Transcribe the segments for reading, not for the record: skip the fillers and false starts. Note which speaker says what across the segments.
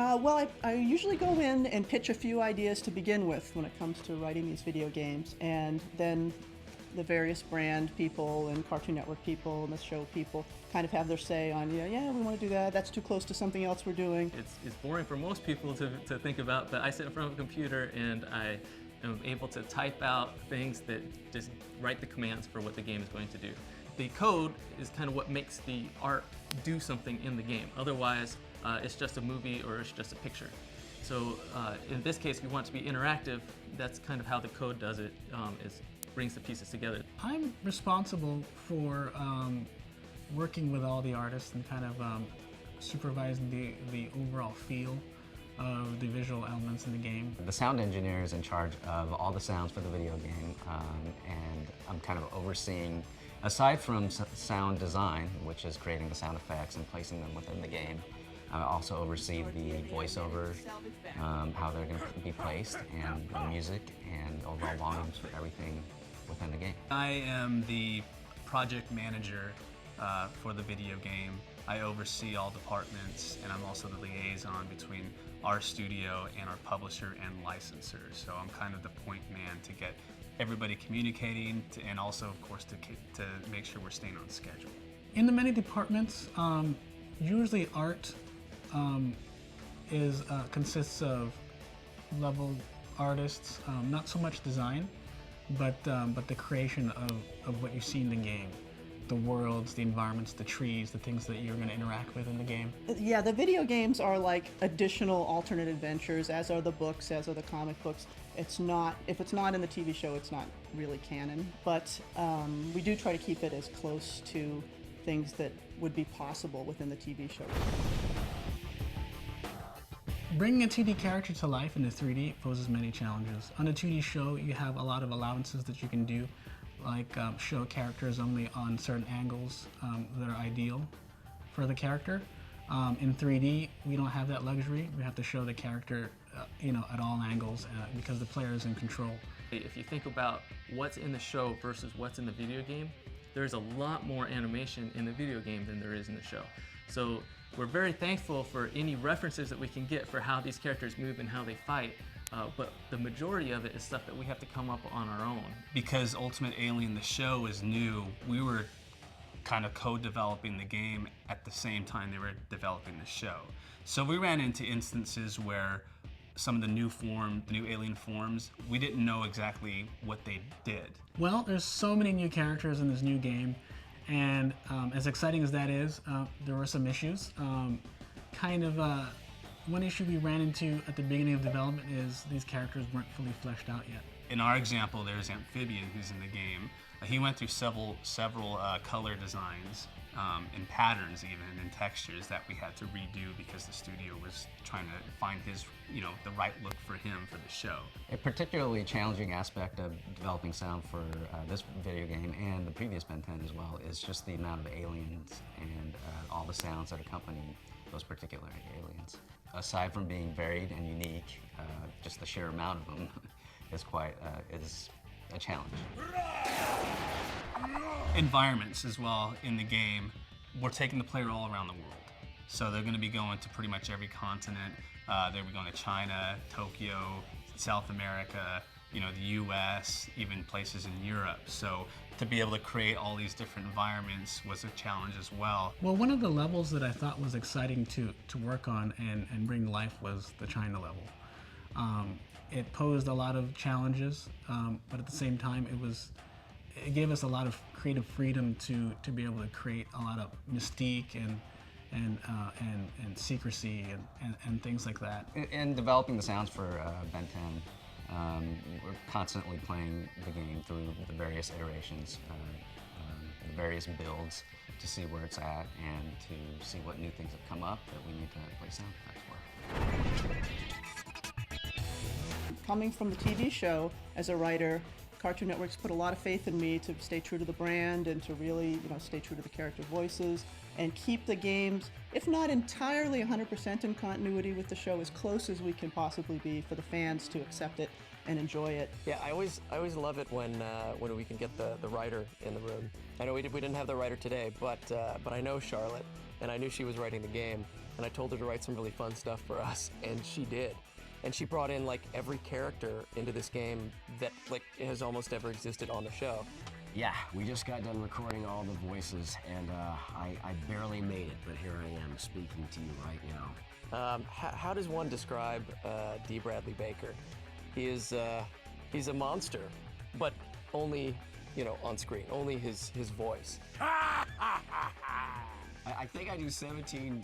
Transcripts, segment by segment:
Speaker 1: I usually go in and pitch a few ideas to begin with when it comes to writing these video games, and then the various brand people and Cartoon Network people and the show people kind of have their say on, yeah, we want to do that, that's too close to something else we're doing.
Speaker 2: It's boring for most people to think about, but I sit in front of a computer and I am able to type out things that just write the commands for what the game is going to do. The code is kind of what makes the art do something in the game. Otherwise, it's just a movie or it's just a picture. So in this case, if you want it to be interactive, that's kind of how the code does it, is brings the pieces together.
Speaker 3: I'm responsible for working with all the artists and kind of supervising the overall feel of the visual elements in the game.
Speaker 4: The sound engineer is in charge of all the sounds for the video game, and I'm kind of overseeing, aside from sound design, which is creating the sound effects and placing them within the game, I also oversee the voiceover, how they're going to be placed, and the music, and overall volumes for everything within the game.
Speaker 5: I am the project manager for the video game. I oversee all departments, and I'm also the liaison between our studio and our publisher and licensor. So I'm kind of the point man to get everybody communicating, and also, of course, to make sure we're staying on schedule.
Speaker 3: In the many departments, usually art consists of level artists, not so much design, but the creation of what you see in the game. The worlds, the environments, the trees, the things that you're going to interact with in the game.
Speaker 1: Yeah, the video games are like additional alternate adventures, as are the books, as are the comic books. It's not, if it's not in the TV show, it's not really canon, but we do try to keep it as close to things that would be possible within the TV show.
Speaker 3: Bringing a 2D character to life in the 3D poses many challenges. On a 2D show, you have a lot of allowances that you can do, like show characters only on certain angles that are ideal for the character. In 3D, we don't have that luxury. We have to show the character, at all angles because the player is in control.
Speaker 2: If you think about what's in the show versus what's in the video game, there's a lot more animation in the video game than there is in the show. So we're very thankful for any references that we can get for how these characters move and how they fight, but the majority of it is stuff that we have to come up on our own.
Speaker 5: Because Ultimate Alien, the show, is new, we were kind of co-developing the game at the same time they were developing the show. So we ran into instances where some of the new alien forms, we didn't know exactly what they did.
Speaker 3: Well, there's so many new characters in this new game, and as exciting as that is, there were some issues. One issue we ran into at the beginning of development is these characters weren't fully fleshed out yet.
Speaker 5: In our example, there's Amphibian, who's in the game. He went through several color designs and patterns, even, and textures that we had to redo because the studio was trying to find his, the right look for him for the show.
Speaker 4: A particularly challenging aspect of developing sound for this video game and the previous Ben 10 as well is just the amount of aliens and all the sounds that accompany those particular aliens. Aside from being varied and unique, just the sheer amount of them is a challenge.
Speaker 5: Environments as well in the game, we're taking the player all around the world. So they're going to be going to pretty much every continent. They'll be going to China, Tokyo, South America, the US, even places in Europe. So to be able to create all these different environments was a challenge as well.
Speaker 3: Well, one of the levels that I thought was exciting to work on and bring to life was the China level. It posed a lot of challenges, but at the same time, it gave us a lot of creative freedom to be able to create a lot of mystique and secrecy and things like that.
Speaker 4: In developing the sounds for Ben 10, we're constantly playing the game through the various iterations, the various builds to see where it's at and to see what new things have come up that we need to play sound effects for.
Speaker 1: Coming from the TV show as a writer, Cartoon Network's put a lot of faith in me to stay true to the brand and to really, stay true to the character voices and keep the games, if not entirely 100% in continuity with the show, as close as we can possibly be for the fans to accept it and enjoy it.
Speaker 6: Yeah, I always love it when we can get the writer in the room. I know we didn't have the writer today, but I know Charlotte, and I knew she was writing the game. and I told her to write some really fun stuff for us, and she did. And she brought in like every character into this game that like has almost ever existed on the show.
Speaker 7: Yeah, we just got done recording all the voices, and I barely made it, but here I am speaking to you right now.
Speaker 6: How does one describe D. Bradley Baker? He's a monster, but only, you know, on screen, only his voice.
Speaker 7: I think I do 17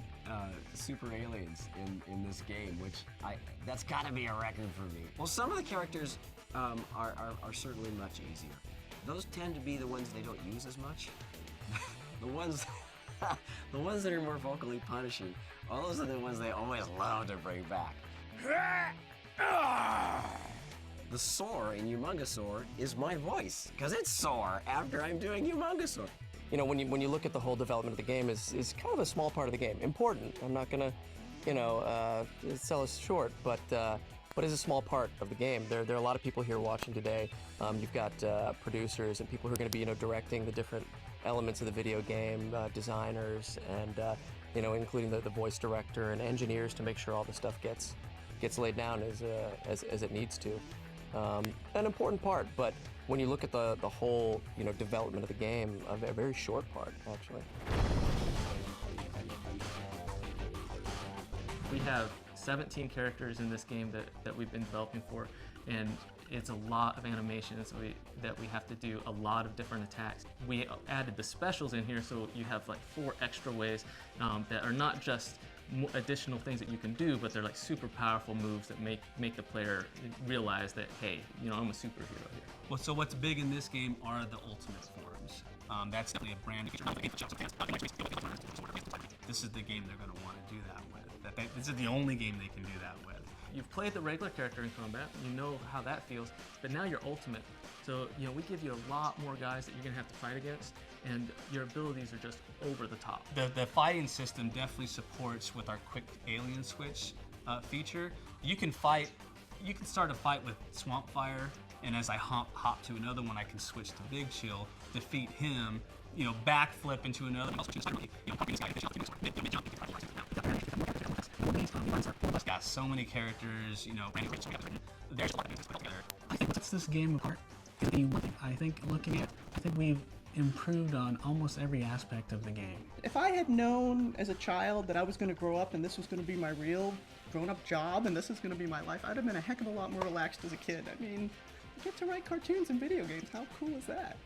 Speaker 7: super aliens in this game, which that's got to be a record for me. Well, some of the characters are certainly much easier. Those tend to be the ones they don't use as much. The ones that are more vocally punishing, all those are the ones they always love to bring back. The soar in Humongousaur is my voice, because it's sore after I'm doing Humongousaur.
Speaker 6: You know, when you look at the whole development of the game, is kind of a small part of the game. Important. I'm not gonna, you know, sell us short, but is a small part of the game. There are a lot of people here watching today. You've got producers and people who are going to be, you know, directing the different elements of the video game, designers, and you know, including the voice director and engineers to make sure all the stuff gets laid down as it needs to. An important part, but when you look at the whole, you know, development of the game, a very short part, actually.
Speaker 2: We have 17 characters in this game that we've been developing for, and it's a lot of animations that we have to do, a lot of different attacks. We added the specials in here, so you have like 4 extra ways that are not just additional things that you can do, but they're like super powerful moves that make the player realize that, hey, you know, I'm a superhero here.
Speaker 5: Well, so what's big in this game are the ultimate forms. That's definitely a brand new feature. This is the game they're going to want to do that with. This is the only game they can do that with.
Speaker 2: You've played the regular character in combat, you know how that feels, but now you're ultimate. So, you know, we give you a lot more guys that you're gonna have to fight against, and your abilities are just over the top.
Speaker 5: The fighting system definitely supports with our quick alien switch feature. You can start a fight with Swamp Fire, and as I hop to another one, I can switch to Big Chill, defeat him, you know, backflip into another. It's got so many characters, you know. There's a lot of things to put together.
Speaker 3: I think what's this game apart is the one thing. I think we've improved on almost every aspect of the game.
Speaker 1: If I had known as a child that I was going to grow up and this was going to be my real grown-up job and this is going to be my life, I'd have been a heck of a lot more relaxed as a kid. I mean, I get to write cartoons and video games. How cool is that?